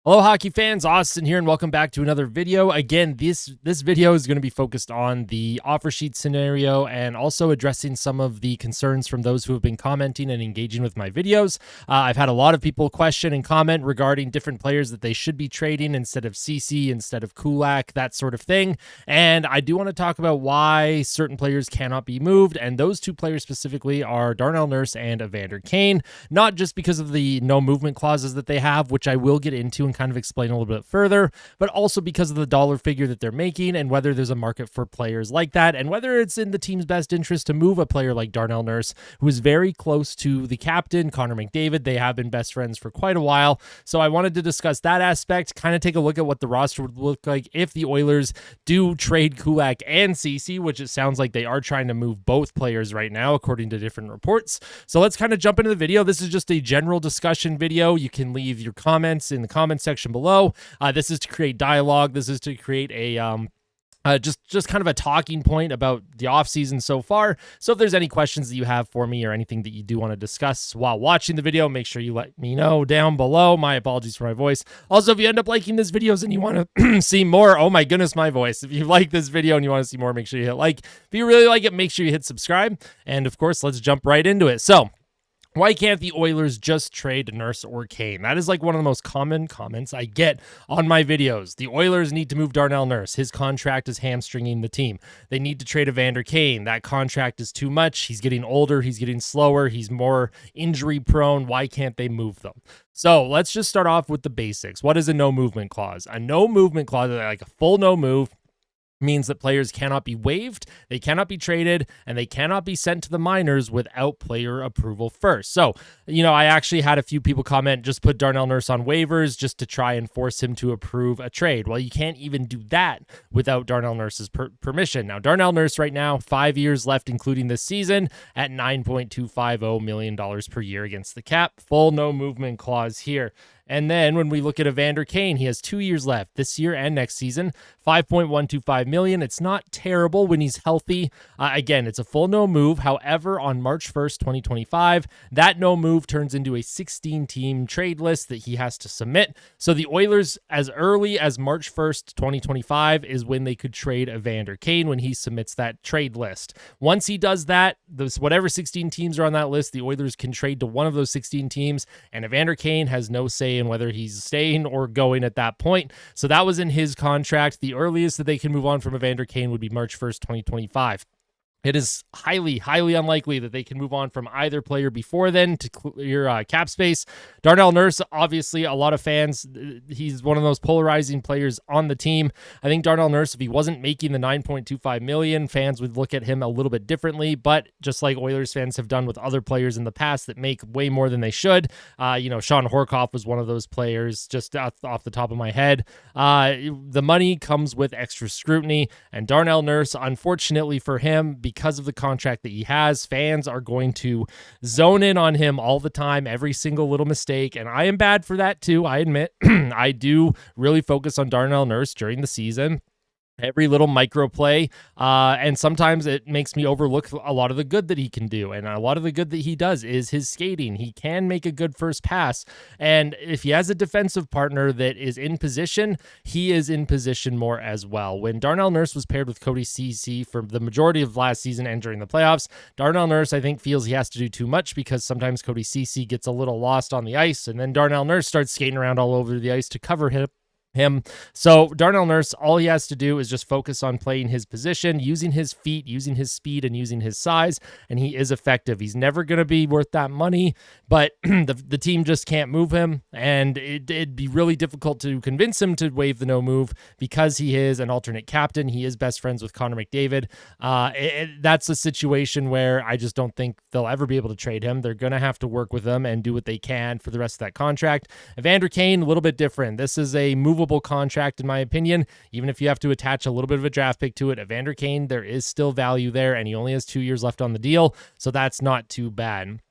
Hello, hockey fans. Austin here, and welcome back to another video. Again, this video is going to be focused on the offer sheet scenario and also addressing some of the concerns from those who have been commenting and engaging with my videos. I've had a lot of people question and comment regarding different players that they should be trading instead of CC, instead of Kulak, that sort of thing. And I do want to talk about why certain players cannot be moved, and those two players specifically are Darnell Nurse and Evander Kane, not just because of the no movement clauses that they have, which I will get into and kind of explain a little bit further, but also because of the dollar figure that they're making and whether there's a market for players like that and whether it's in the team's best interest to move a player like Darnell Nurse, who is very close to the captain, Connor McDavid. They have been best friends for quite a while. So I wanted to discuss that aspect, kind of take a look at what the roster would look like if the Oilers do trade Kulak and CC, which it sounds like they are trying to move both players right now, according to different reports. So let's kind of jump into the video. This is just a general discussion video. You can leave your comments in the comment section below. This is to create dialogue. This is to create a just kind of a talking point about the offseason so far. So if there's any questions that you have for me or anything that you do want to discuss while watching the video, make sure you let me know down below. My apologies for my voice. Also, if you end up liking this videos and you want to see more, oh my goodness, my voice. If you like this video and you want to see more, make sure you hit like. If you really like it, make sure you hit subscribe. And of course, let's jump right into it. So why can't the Oilers just trade Nurse or Kane? That is like one of the most common comments I get on my videos. The Oilers need to move Darnell Nurse. His contract is hamstringing the team. They need to trade Evander Kane. That contract is too much. He's getting older. He's getting slower. He's more injury prone. Why can't they move them? So let's just start off with the basics. What is a no movement clause? A no movement clause, like a full no move, means that players cannot be waived, they cannot be traded, and they cannot be sent to the minors without player approval first. So, I actually had a few people comment, just put Darnell Nurse on waivers just to try and force him to approve a trade. Well, you can't even do that without Darnell Nurse's permission. Now, Darnell Nurse right now, 5 years left, including this season, at $9.250 million per year against the cap. Full no movement clause here. And then when we look at Evander Kane, he has 2 years left this year and next season, $5.125 million. It's not terrible when he's healthy. Again, it's a full no move. However, on March 1st, 2025, that no move turns into a 16-team trade list that he has to submit. So the Oilers, as early as March 1st, 2025, is when they could trade Evander Kane, when he submits that trade list. Once he does that, whatever 16 teams are on that list, the Oilers can trade to one of those 16 teams, and Evander Kane has no say in whether he's staying or going at that point. So that was in his contract. The earliest that they can move on from Evander Kane would be March 1st, 2025. It is highly, highly unlikely that they can move on from either player before then to clear cap space. Darnell Nurse, obviously, a lot of fans, he's one of those polarizing players on the team. I think Darnell Nurse, if he wasn't making the $9.25 million, fans would look at him a little bit differently. But just like Oilers fans have done with other players in the past that make way more than they should, Sean Horkoff was one of those players, just off the top of my head. The money comes with extra scrutiny, and Darnell Nurse, unfortunately for him, because of the contract that he has, fans are going to zone in on him all the time, every single little mistake, and I am bad for that too, I admit. I do really focus on Darnell Nurse during the season. Every little micro play, and sometimes it makes me overlook a lot of the good that he can do, and a lot of the good that he does is his skating. He can make a good first pass, and if he has a defensive partner that is in position, he is in position more as well. When Darnell Nurse was paired with Cody Ceci for the majority of last season and during the playoffs, Darnell Nurse, I think, feels he has to do too much because sometimes Cody Ceci gets a little lost on the ice, and then Darnell Nurse starts skating around all over the ice to cover him. So Darnell Nurse, all he has to do is just focus on playing his position, using his feet, using his speed, and using his size, and he is effective. He's never going to be worth that money, but the team just can't move him, and it'd be really difficult to convince him to waive the no move because he is an alternate captain. He is best friends with Connor McDavid. That's a situation where I just don't think they'll ever be able to trade him. They're going to have to work with him and do what they can for the rest of that contract. Evander Kane, a little bit different. This is a movable contract, in my opinion. Even if you have to attach a little bit of a draft pick to it, Evander Kane, there is still value there, and he only has 2 years left on the deal, so that's not too bad.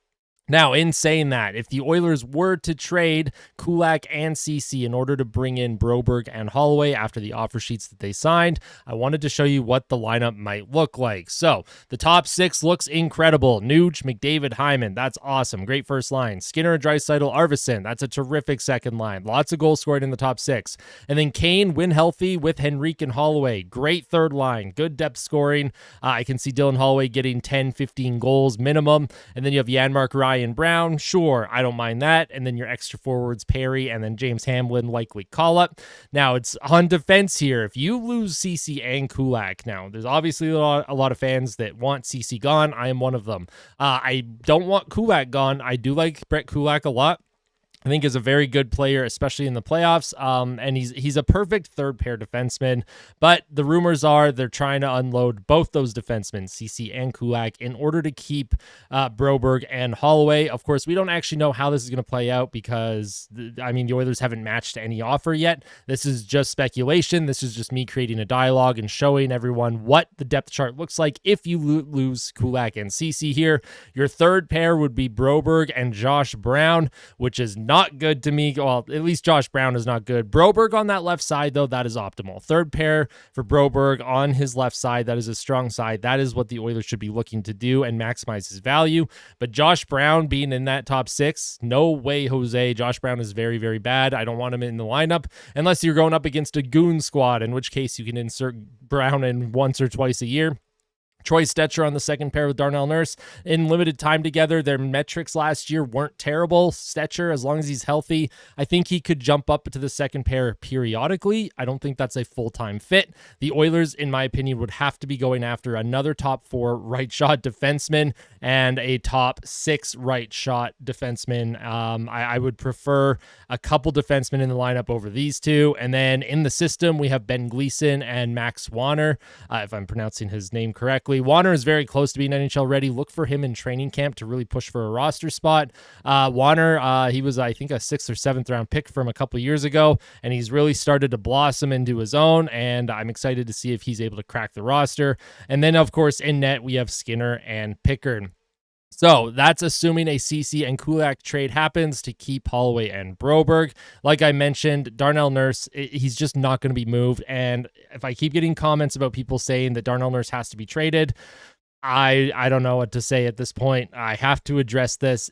Now, in saying that, if the Oilers were to trade Kulak and CC in order to bring in Broberg and Holloway after the offer sheets that they signed, I wanted to show you what the lineup might look like. So the top six looks incredible. Nuge, McDavid, Hyman. That's awesome. Great first line. Skinner, Draisaitl, Arvidsson. That's a terrific second line. Lots of goals scored in the top six. And then Kane, when healthy, with Henrique and Holloway. Great third line. Good depth scoring. I can see Dylan Holloway getting 10, 15 goals minimum. And then you have Janmark, Ryan Brown, sure, I don't mind that. And then your extra forwards, Perry, and then James Hamblin, likely call up. Now, it's on defense here. If you lose CC and Kulak, now, there's obviously a lot of fans that want CC gone. I am one of them. I don't want Kulak gone. I do like Brett Kulak a lot. I think is a very good player, especially in the playoffs. And he's a perfect third pair defenseman. But the rumors are they're trying to unload both those defensemen, CC and Kulak, in order to keep Broberg and Holloway. Of course, we don't actually know how this is going to play out because, the Oilers haven't matched any offer yet. This is just speculation. This is just me creating a dialogue and showing everyone what the depth chart looks like if you lose Kulak and CC here. Your third pair would be Broberg and Josh Brown, which is not good to me. Well, at least Josh Brown is not good. Broberg on that left side, though, that is optimal. Third pair for Broberg on his left side. That is a strong side. That is what the Oilers should be looking to do and maximize his value. But Josh Brown being in that top six, no way, Jose. Josh Brown is very, very bad. I don't want him in the lineup unless you're going up against a goon squad, in which case you can insert Brown in once or twice a year. Troy Stecher on the second pair with Darnell Nurse in limited time together. Their metrics last year weren't terrible. Stecher, as long as he's healthy, I think he could jump up to the second pair periodically. I don't think that's a full-time fit. The Oilers, in my opinion, would have to be going after another top 4 right shot defenseman and a top 6 right shot defenseman. I would prefer a couple defensemen in the lineup over these two. And then in the system, we have Ben Gleason and Max Wanner, if I'm pronouncing his name correctly. Wanner is very close to being NHL ready. Look for him in training camp to really push for a roster spot. Wanner, he was, I think, a 6th or 7th round pick from a couple years ago, and he's really started to blossom into his own, and I'm excited to see if he's able to crack the roster. And then, of course, in net, we have Skinner and Pickard. So that's assuming a CC and Kulak trade happens to keep Holloway and Broberg. Like I mentioned, Darnell Nurse, he's just not going to be moved. And if I keep getting comments about people saying that Darnell Nurse has to be traded, I don't know what to say at this point. I have to address this.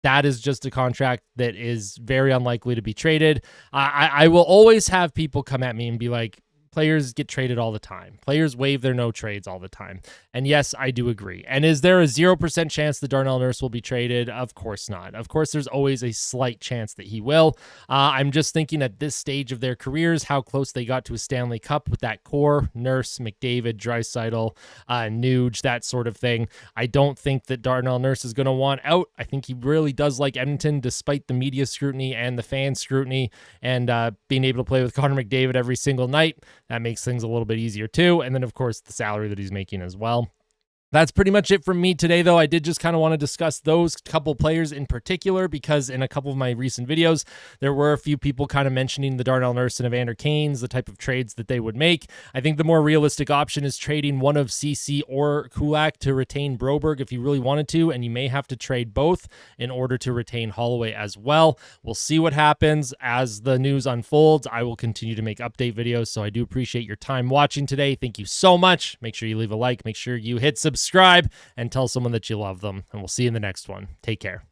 That is just a contract that is very unlikely to be traded. I will always have people come at me and be like, players get traded all the time. Players waive their no trades all the time. And yes, I do agree. And is there a 0% chance that Darnell Nurse will be traded? Of course not. Of course, there's always a slight chance that he will. I'm just thinking at this stage of their careers, how close they got to a Stanley Cup with that core, Nurse, McDavid, Draisaitl, Nuge, that sort of thing. I don't think that Darnell Nurse is going to want out. I think he really does like Edmonton, despite the media scrutiny and the fan scrutiny, and being able to play with Connor McDavid every single night. That makes things a little bit easier too. And then, of course, the salary that he's making as well. That's pretty much it from me today, though. I did just kind of want to discuss those couple players in particular because in a couple of my recent videos, there were a few people kind of mentioning the Darnell Nurse and Evander Kane's, the type of trades that they would make. I think the more realistic option is trading one of CC or Kulak to retain Broberg if you really wanted to, and you may have to trade both in order to retain Holloway as well. We'll see what happens as the news unfolds. I will continue to make update videos, so I do appreciate your time watching today. Thank you so much. Make sure you leave a like. Make sure you hit subscribe and tell someone that you love them. And we'll see you in the next one. Take care.